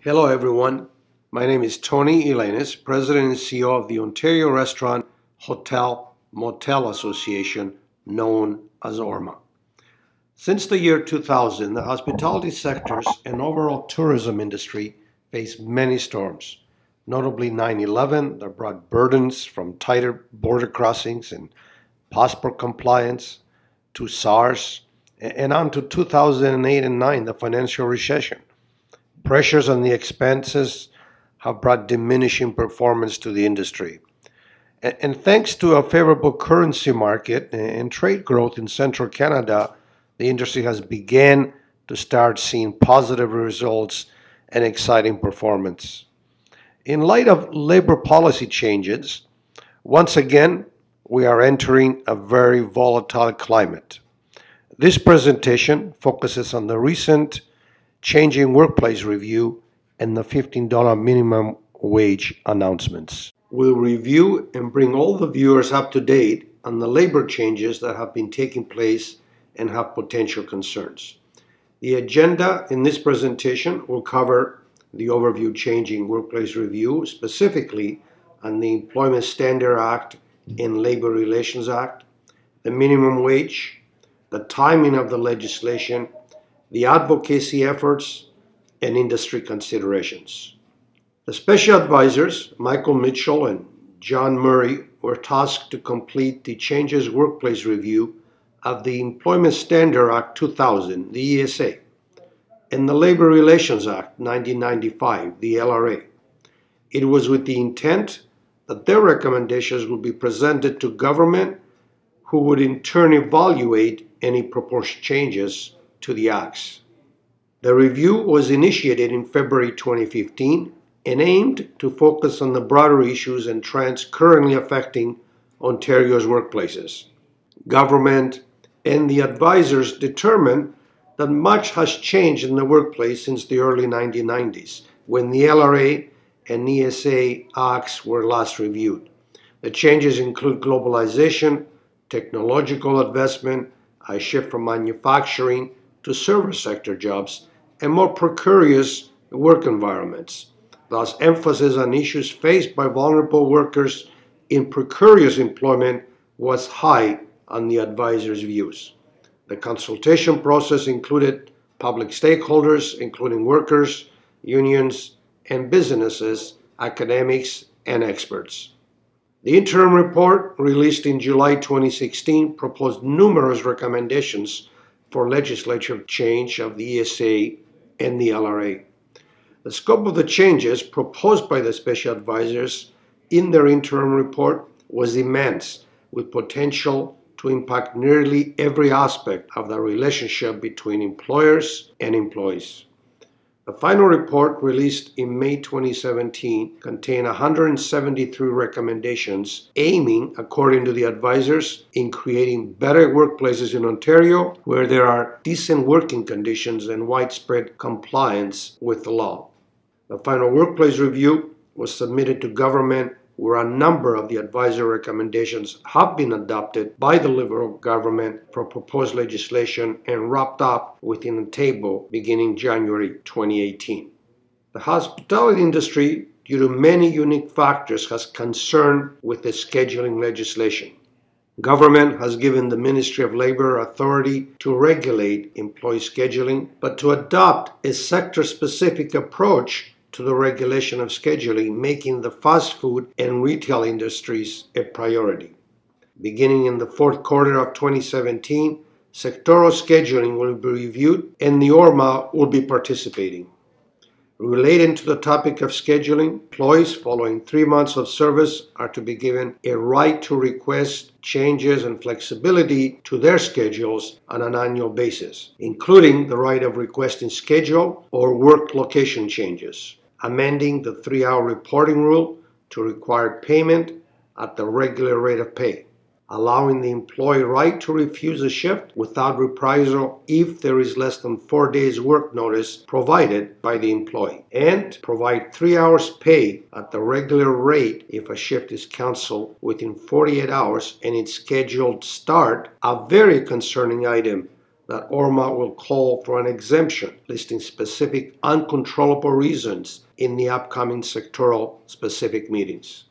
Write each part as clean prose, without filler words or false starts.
Hello everyone, my name is Tony Elenis, President and CEO of the Ontario Restaurant, Hotel, Motel Association, known as ORHMA. Since the year 2000, the hospitality sectors and overall tourism industry faced many storms, notably 9/11 that brought burdens from tighter border crossings and passport compliance to SARS and on to 2008 and 9, the financial recession. Pressures on the expenses have brought diminishing performance to the industry. And thanks to a favorable currency market and trade growth in central Canada, the industry has begun to start seeing positive results and exciting performance. In light of labor policy changes, once again, we are entering a very volatile climate. This presentation focuses on the recent changing workplace review and the $15 minimum wage announcements. We'll review and bring all the viewers up to date on the labor changes that have been taking place and have potential concerns. The agenda in this presentation will cover the overview changing workplace review, specifically on the Employment Standard Act and Labor Relations Act, the minimum wage, the timing of the legislation, the advocacy efforts, and industry considerations. The special advisors, Michael Mitchell and John Murray, were tasked to complete the Changes Workplace Review of the Employment Standard Act 2000, the ESA, and the Labor Relations Act 1995, the LRA. It was with the intent that their recommendations would be presented to government, who would in turn evaluate any proposed changes to the acts. The review was initiated in February 2015 and aimed to focus on the broader issues and trends currently affecting Ontario's workplaces. Government and the advisors determined that much has changed in the workplace since the early 1990s, when the LRA and ESA acts were last reviewed. The changes include globalization, technological advancement, a shift from manufacturing to service sector jobs, and more precarious work environments. Thus, emphasis on issues faced by vulnerable workers in precarious employment was high on the advisors' views. The consultation process included public stakeholders, including workers, unions, and businesses, academics, and experts. The interim report, released in July 2016, proposed numerous recommendations for legislative change of the ESA and the LRA. The scope of the changes proposed by the special advisors in their interim report was immense, with potential to impact nearly every aspect of the relationship between employers and employees. The final report, released in May 2017, contained 173 recommendations aiming, according to the advisors, in creating better workplaces in Ontario where there are decent working conditions and widespread compliance with the law. The final workplace review was submitted to government, where a number of the advisor recommendations have been adopted by the Liberal government for proposed legislation and wrapped up within a table beginning January 2018. The hospitality industry, due to many unique factors, has concern with the scheduling legislation. Government has given the Ministry of Labor authority to regulate employee scheduling, but to adopt a sector-specific approach to the regulation of scheduling, making the fast food and retail industries a priority. Beginning in the fourth quarter of 2017, sectoral scheduling will be reviewed and the ORHMA will be participating. Relating to the topic of scheduling, employees following 3 months of service are to be given a right to request changes and flexibility to their schedules on an annual basis, including the right of requesting schedule or work location changes, amending the 3-hour reporting rule to require payment at the regular rate of pay, allowing the employee right to refuse a shift without reprisal if there is less than 4 days work notice provided by the employee, and provide 3 hours pay at the regular rate if a shift is canceled within 48 hours and its scheduled start, a very concerning item that ORHMA will call for an exemption listing specific uncontrollable reasons in the upcoming sectoral specific meetings.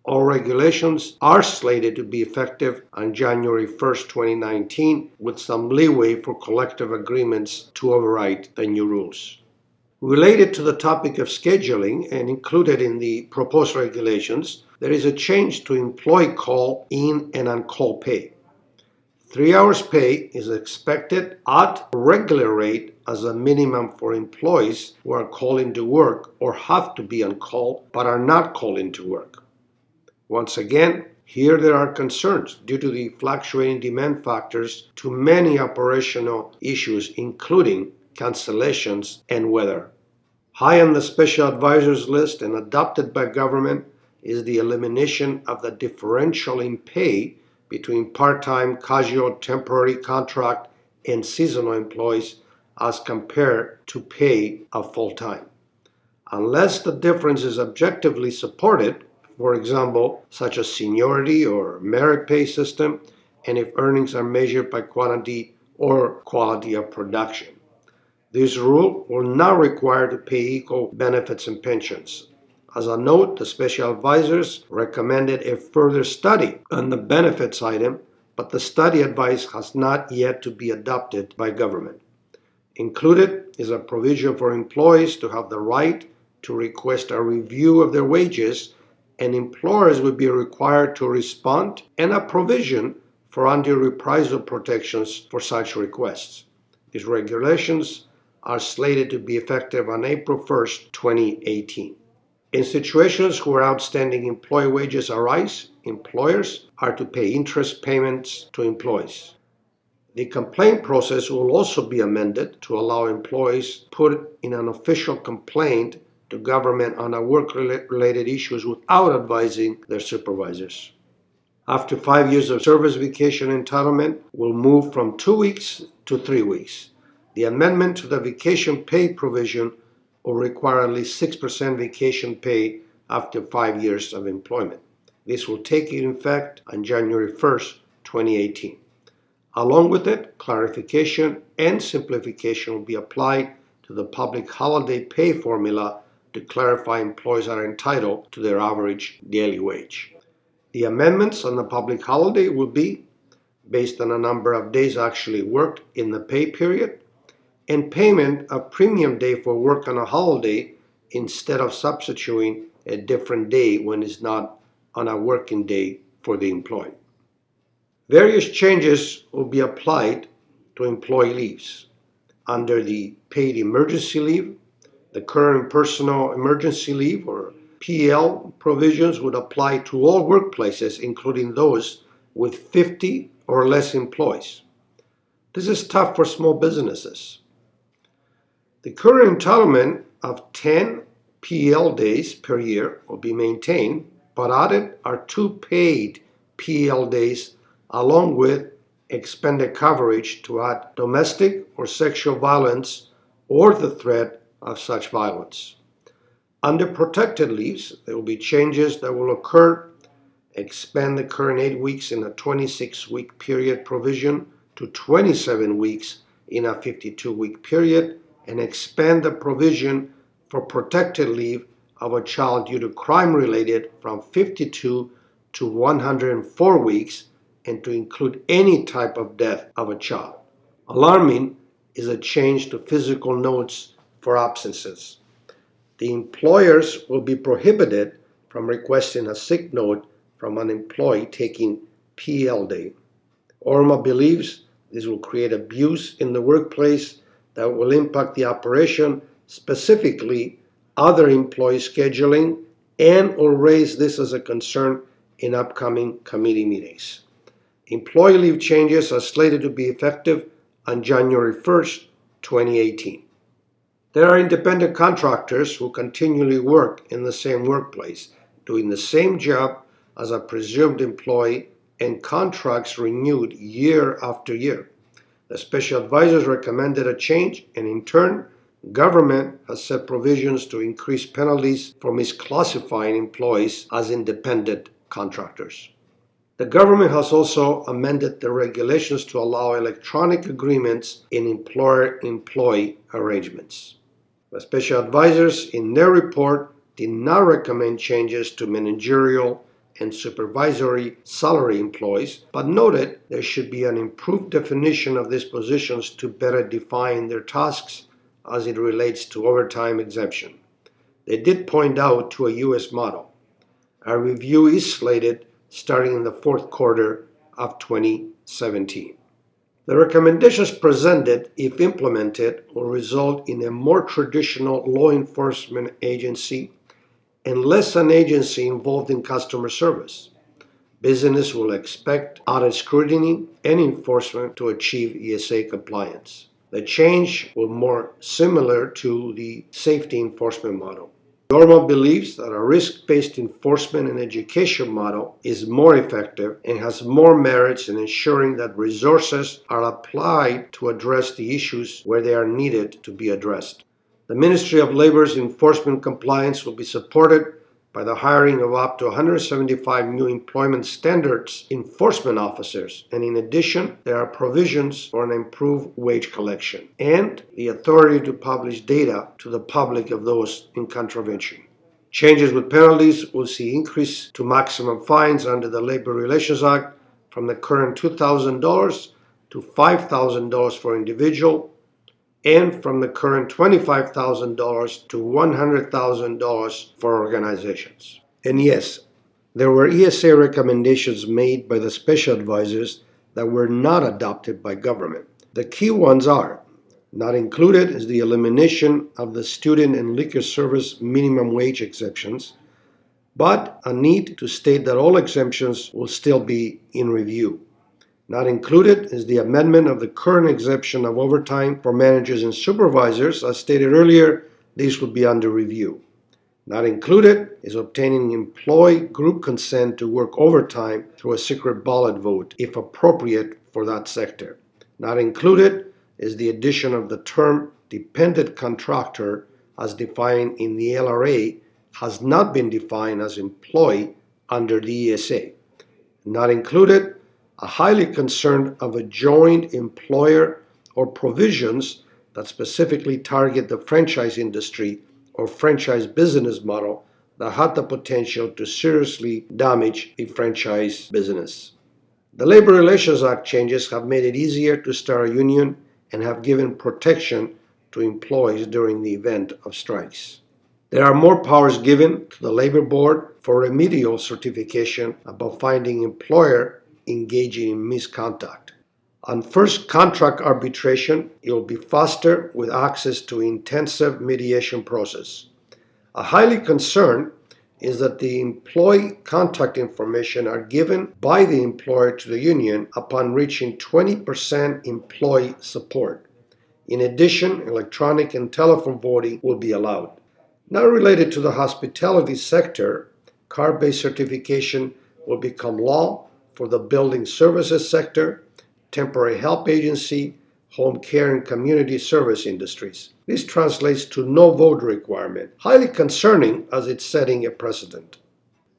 All regulations are slated to be effective on January 1st, 2019, with some leeway for collective agreements to override the new rules. Related to the topic of scheduling and included in the proposed regulations, there is a change to employee call-in and on-call pay. 3 hours pay is expected at a regular rate as a minimum for employees who are called into work or have to be on call but are not called into work. Once again, here there are concerns due to the fluctuating demand factors to many operational issues, including cancellations and weather. High on the special advisors list and adopted by government is the elimination of the differential in pay between part-time, casual, temporary contract, and seasonal employees as compared to pay of full-time. Unless the difference is objectively supported, for example, such as seniority or merit pay system, and if earnings are measured by quantity or quality of production. This rule will not require to pay equal benefits and pensions. As a note, the special advisors recommended a further study on the benefits item, but the study advice has not yet to be adopted by government. Included is a provision for employees to have the right to request a review of their wages, and employers would be required to respond, and a provision for anti-reprisal protections for such requests. These regulations are slated to be effective on April 1st, 2018. In situations where outstanding employee wages arise, employers are to pay interest payments to employees. The complaint process will also be amended to allow employees put in an official complaint to government on work-related issues without advising their supervisors. After 5 years of service, vacation entitlement will move from 2 weeks to 3 weeks. The amendment to the vacation pay provision will require at least 6% vacation pay after 5 years of employment. This will take effect on January 1st, 2018. Along with it, clarification and simplification will be applied to the public holiday pay formula to clarify employees are entitled to their average daily wage. The amendments on the public holiday will be based on a number of days actually worked in the pay period, and payment of premium day for work on a holiday instead of substituting a different day when it's not on a working day for the employee. Various changes will be applied to employee leaves. Under the paid emergency leave, the current personal emergency leave or PL provisions would apply to all workplaces, including those with 50 or less employees. This is tough for small businesses. The current entitlement of 10 PL days per year will be maintained, but added are 2 paid PL days along with expanded coverage to add domestic or sexual violence or the threat of such violence. Under protected leaves, there will be changes that will occur. Expand the current 8 weeks in a 26-week period provision to 27 weeks in a 52-week period, and expand the provision for protected leave of a child due to crime related from 52 to 104 weeks, and to include any type of death of a child. Alarming is a change to physical notes for absences. The employers will be prohibited from requesting a sick note from an employee taking PL day. ORHMA believes this will create abuse in the workplace that will impact the operation, specifically other employee scheduling, and will raise this as a concern in upcoming committee meetings. Employee leave changes are slated to be effective on January 1st, 2018. There are independent contractors who continually work in the same workplace, doing the same job as a presumed employee, and contracts renewed year after year. The special advisors recommended a change, and in turn, government has set provisions to increase penalties for misclassifying employees as independent contractors. The government has also amended the regulations to allow electronic agreements in employer-employee arrangements. The special advisors in their report did not recommend changes to managerial and supervisory salary employees, but noted there should be an improved definition of these positions to better define their tasks as it relates to overtime exemption. They did point out to a U.S. model. A review is slated starting in the fourth quarter of 2017. The recommendations presented, if implemented, will result in a more traditional law enforcement agency and less an agency involved in customer service. Business will expect audit scrutiny and enforcement to achieve ESA compliance. The change will be more similar to the safety enforcement model. ORHMA believes that a risk-based enforcement and education model is more effective and has more merits in ensuring that resources are applied to address the issues where they are needed to be addressed. The Ministry of Labor's enforcement compliance will be supported by the hiring of up to 175 new employment standards enforcement officers, and in addition, there are provisions for an improved wage collection and the authority to publish data to the public of those in contravention. Changes with penalties will see increase to maximum fines under the Labor Relations Act from the current $2,000 to $5,000 for individual, and from the current $25,000 to $100,000 for organizations. And yes, there were ESA recommendations made by the special advisors that were not adopted by government. The key ones are: not included is the elimination of the student and liquor service minimum wage exemptions, but a need to state that all exemptions will still be in review. Not included is the amendment of the current exemption of overtime for managers and supervisors. As stated earlier, these will be under review. Not included is obtaining employee group consent to work overtime through a secret ballot vote, if appropriate for that sector. Not included is the addition of the term dependent contractor as defined in the LRA has not been defined as employee under the ESA. Not included, a highly concerned of a joint employer or provisions that specifically target the franchise industry or franchise business model that had the potential to seriously damage a franchise business. The Labor Relations Act changes have made it easier to start a union and have given protection to employees during the event of strikes. There are more powers given to the Labor Board for remedial certification about finding employer engaging in misconduct. On first contract arbitration, it will be faster with access to intensive mediation process. A highly concern is that the employee contact information are given by the employer to the union upon reaching 20% employee support. In addition, electronic and telephone voting will be allowed. Not related to the hospitality sector, card-based certification will become law for the building services sector, temporary help agency, home care and community service industries. This translates to no vote requirement, highly concerning as it's setting a precedent.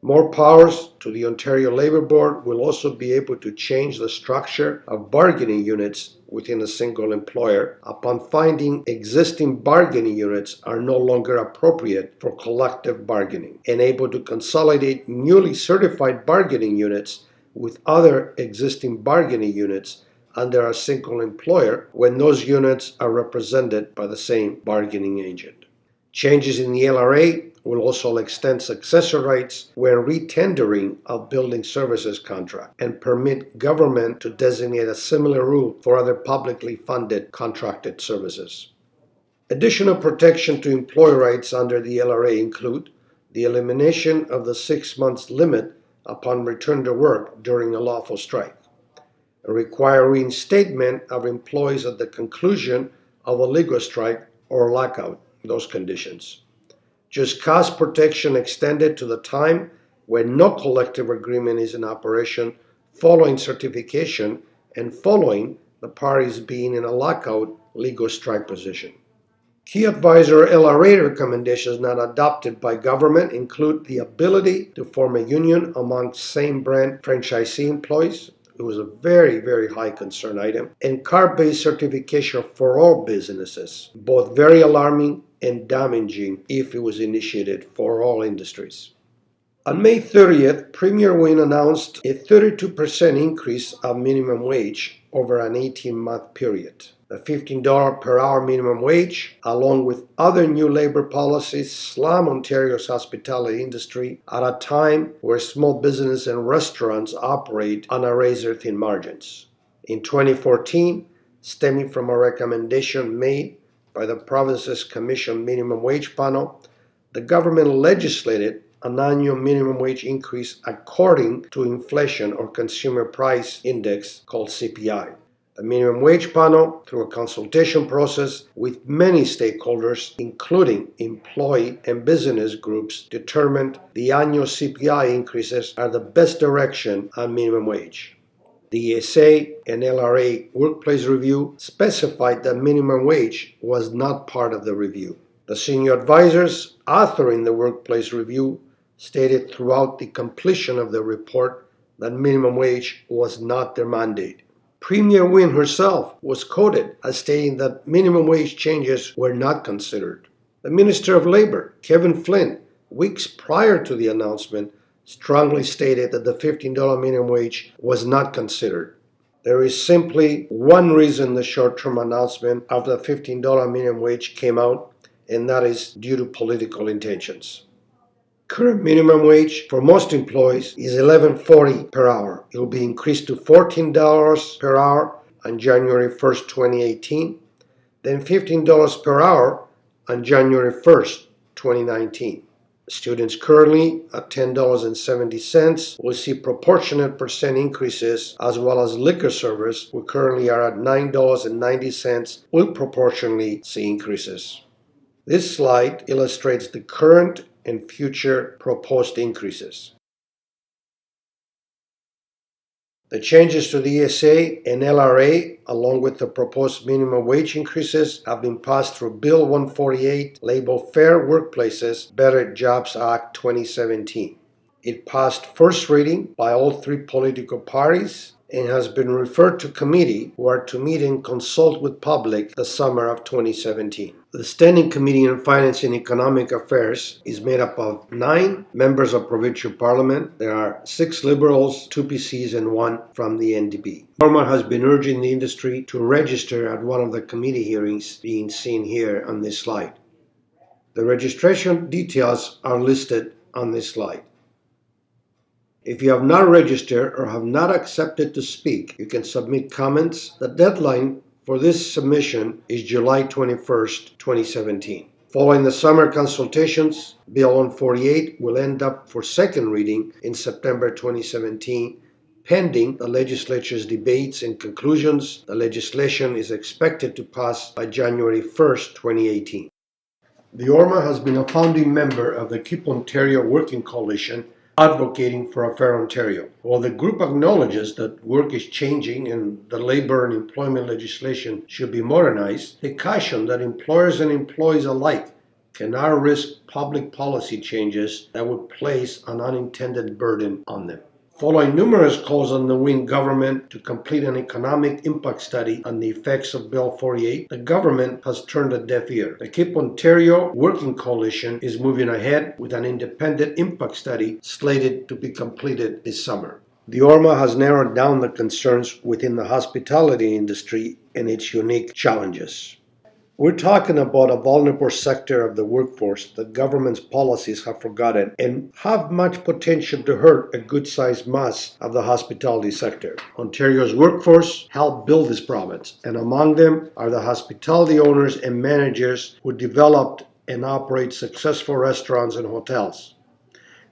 More powers to the Ontario Labour Board will also be able to change the structure of bargaining units within a single employer upon finding existing bargaining units are no longer appropriate for collective bargaining, and able to consolidate newly certified bargaining units with other existing bargaining units under a single employer when those units are represented by the same bargaining agent. Changes in the LRA will also extend successor rights when retendering of building services contract and permit government to designate a similar rule for other publicly funded contracted services. Additional protection to employee rights under the LRA include the elimination of the 6 months limit upon return to work during a lawful strike, require reinstatement of employees at the conclusion of a legal strike or lockout, those conditions. Just cause protection extended to the time when no collective agreement is in operation following certification and following the parties being in a lockout legal strike position. Key advisor LRA recommendations not adopted by government include the ability to form a union among same brand franchisee employees. It was a very, very high concern item. And CARB-based certification for all businesses, both very alarming and damaging if it was initiated for all industries. On May 30th, Premier Wynne announced a 32% increase of minimum wage over an 18-month period. The $15 per hour minimum wage, along with other new labor policies, slam Ontario's hospitality industry at a time where small business and restaurants operate on a razor-thin margins. In 2014, stemming from a recommendation made by the province's Commission Minimum Wage Panel, the government legislated an annual minimum wage increase according to inflation or consumer price index called CPI. The Minimum Wage Panel, through a consultation process with many stakeholders, including employee and business groups, determined the annual CPI increases are the best direction on minimum wage. The ESA and LRA Workplace Review specified that minimum wage was not part of the review. The senior advisors authoring the Workplace Review stated throughout the completion of the report that minimum wage was not their mandate. Premier Wynne herself was quoted as stating that minimum wage changes were not considered. The Minister of Labor, Kevin Flynn, weeks prior to the announcement, strongly stated that the $15 minimum wage was not considered. There is simply one reason the short-term announcement of the $15 minimum wage came out, and that is due to political intentions. Current minimum wage for most employees is $11.40 per hour. It will be increased to $14 per hour on January 1st, 2018, then $15 per hour on January 1st, 2019. Students currently at $10.70 will see proportionate percent increases, as well as liquor servers, who currently are at $9.90, will proportionally see increases. This slide illustrates the current and future proposed increases. The changes to the ESA and LRA, along with the proposed minimum wage increases, have been passed through Bill 148, labeled Fair Workplaces, Better Jobs Act 2017. It passed first reading by all three political parties and has been referred to committee, who are to meet and consult with public the summer of 2017. The Standing Committee on Finance and Economic Affairs is made up of 9 members of provincial parliament. There are 6 Liberals, 2 PCs, and 1 from the NDP. ORHMA has been urging the industry to register at one of the committee hearings being seen here on this slide. The registration details are listed on this slide. If you have not registered or have not accepted to speak, you can submit comments. The deadline for this submission is July 21st, 2017. Following the summer consultations, Bill 148 will end up for second reading in September 2017. Pending the legislature's debates and conclusions, the legislation is expected to pass by January 1st, 2018. The ORHMA has been a founding member of the Keep Ontario Working Coalition, advocating for a fair Ontario. While the group acknowledges that work is changing and the labor and employment legislation should be modernized, they caution that employers and employees alike cannot risk public policy changes that would place an unintended burden on them. Following numerous calls on the Wynne government to complete an economic impact study on the effects of Bill 48, the government has turned a deaf ear. The Keep Ontario Working Coalition is moving ahead with an independent impact study slated to be completed this summer. The ORHMA has narrowed down the concerns within the hospitality industry and its unique challenges. We're talking about a vulnerable sector of the workforce that government's policies have forgotten and have much potential to hurt a good-sized mass of the hospitality sector. Ontario's workforce helped build this province, and among them are the hospitality owners and managers who developed and operate successful restaurants and hotels.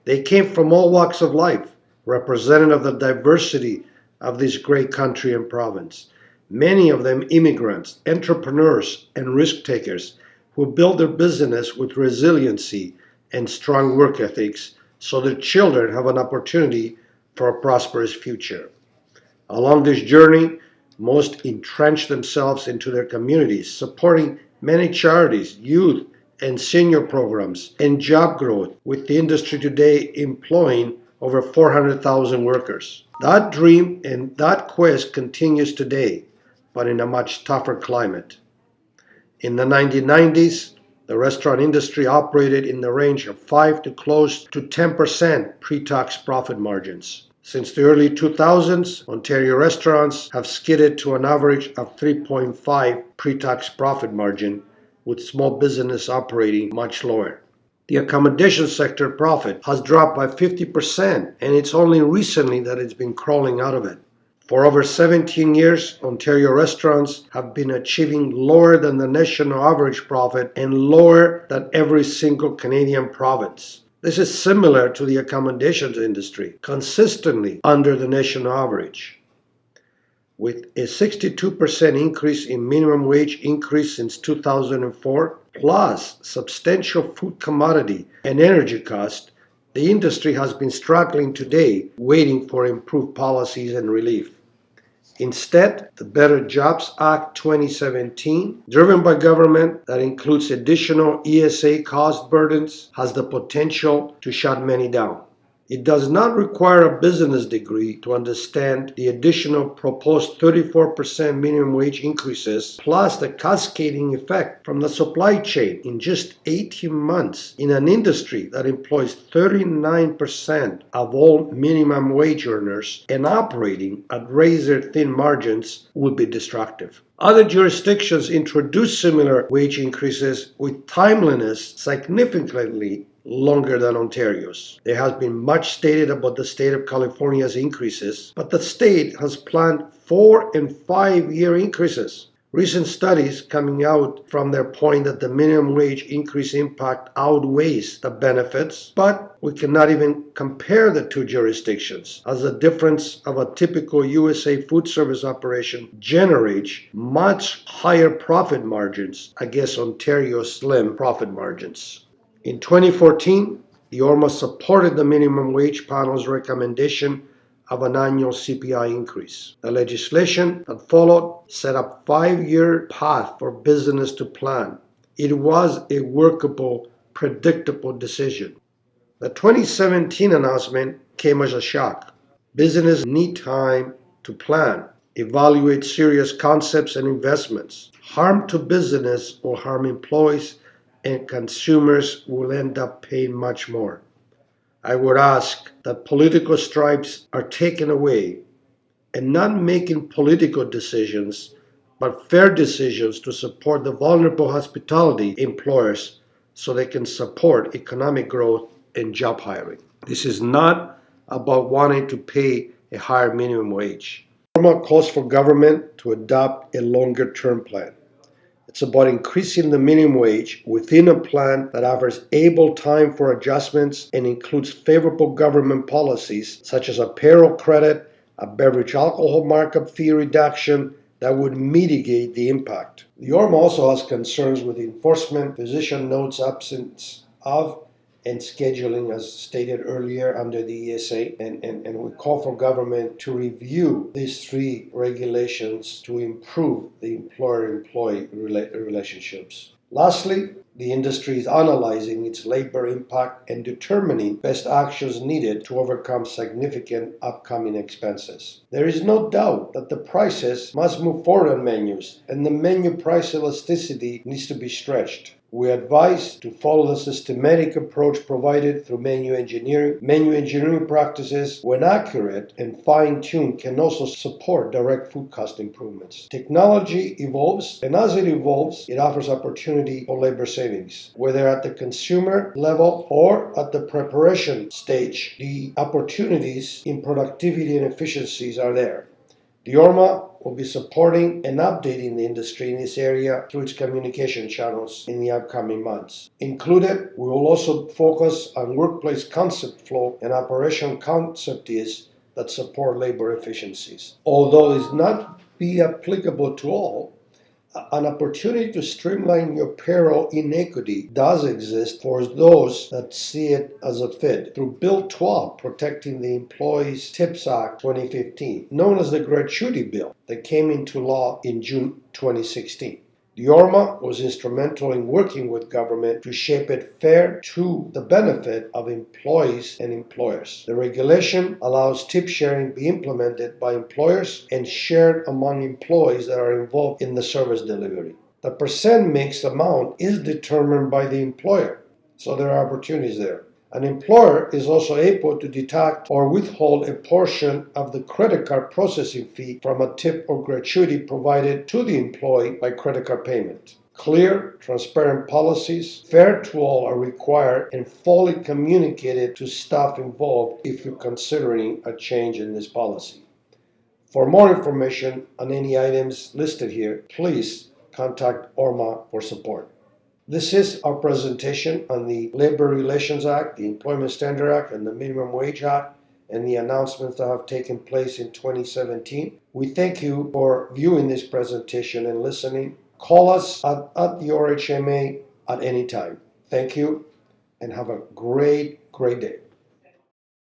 They came from all walks of life, representative of the diversity of this great country and province. Many of them immigrants, entrepreneurs, and risk takers who build their business with resiliency and strong work ethics so their children have an opportunity for a prosperous future. Along this journey, most entrench themselves into their communities, supporting many charities, youth, and senior programs, and job growth, with the industry today employing over 400,000 workers. That dream and that quest continues today, but in a much tougher climate. In the 1990s, the restaurant industry operated in the range of 5 to close to 10% pre-tax profit margins. Since the early 2000s, Ontario restaurants have skidded to an average of 3.5 pre-tax profit margin, with small business operating much lower. The accommodation sector profit has dropped by 50%, and it's only recently that it's been crawling out of it. For over 17 years, Ontario restaurants have been achieving lower than the national average profit and lower than every single Canadian province. This is similar to the accommodations industry, consistently under the national average. With a 62% increase in minimum wage increase since 2004, plus substantial food commodity and energy costs, the industry has been struggling today, waiting for improved policies and relief. Instead, the Better Jobs Act 2017, driven by government, that includes additional ESA cost burdens, has the potential to shut many down. It does not require a business degree to understand the additional proposed 34% minimum wage increases, plus the cascading effect from the supply chain in just 18 months in an industry that employs 39% of all minimum wage earners and operating at razor-thin margins would be destructive. Other jurisdictions introduce similar wage increases with timeliness significantly longer than Ontario's. There has been much stated about the state of California's increases, but the state has planned 4 and 5 year increases. Recent studies coming out from their point that the minimum wage increase impact outweighs the benefits, but we cannot even compare the two jurisdictions, as the difference of a typical USA food service operation generates much higher profit margins against Ontario's slim profit margins. In 2014, the ORHMA supported the minimum wage panel's recommendation of an annual CPI increase. The legislation that followed set up a 5-year path for business to plan. It was a workable, predictable decision. The 2017 announcement came as a shock. Business need time to plan, evaluate serious concepts and investments. Harm to business will harm employees, and consumers will end up paying much more. I would ask that political stripes are taken away and not making political decisions, but fair decisions to support the vulnerable hospitality employers so they can support economic growth and job hiring. This is not about wanting to pay a higher minimum wage. ORHMA calls for government to adopt a longer-term plan. It's about increasing the minimum wage within a plan that offers ample time for adjustments and includes favorable government policies such as a payroll credit, a beverage alcohol markup fee reduction that would mitigate the impact. The ORHMA also has concerns with enforcement, physician notes absence of, and scheduling, as stated earlier, under the ESA, and we call for government to review these 3 regulations to improve the employer-employee relationships. Lastly, the industry is analyzing its labor impact and determining best actions needed to overcome significant upcoming expenses. There is no doubt that the prices must move forward on menus, and the menu price elasticity needs to be stretched. We advise to follow the systematic approach provided through menu engineering. Menu engineering practices, when accurate and fine-tuned, can also support direct food cost improvements. Technology evolves, and as it evolves, it offers opportunity for labor savings. Whether at the consumer level or at the preparation stage, the opportunities in productivity and efficiencies are there. The ORHMA will be supporting and updating the industry in this area through its communication channels in the upcoming months. Included, we will also focus on workplace concept flow and operational concepts that support labor efficiencies. Although it is not be applicable to all, an opportunity to streamline your payroll inequity does exist for those that see it as a fit through Bill 12, Protecting the Employees Tips Act 2015, known as the Gratuity Bill, that came into law in June 2016. The ORHMA was instrumental in working with government to shape it fair to the benefit of employees and employers. The regulation allows tip sharing to be implemented by employers and shared among employees that are involved in the service delivery. The percent mix amount is determined by the employer, so there are opportunities there. An employer is also able to deduct or withhold a portion of the credit card processing fee from a tip or gratuity provided to the employee by credit card payment. Clear, transparent policies, fair to all, are required and fully communicated to staff involved if you're considering a change in this policy. For more information on any items listed here, please contact ORHMA for support. This is our presentation on the Labor Relations Act, the Employment Standard Act, and the Minimum Wage Act, and the announcements that have taken place in 2017. We thank you for viewing this presentation and listening. Call us at the ORHMA at any time. Thank you, and have a great day.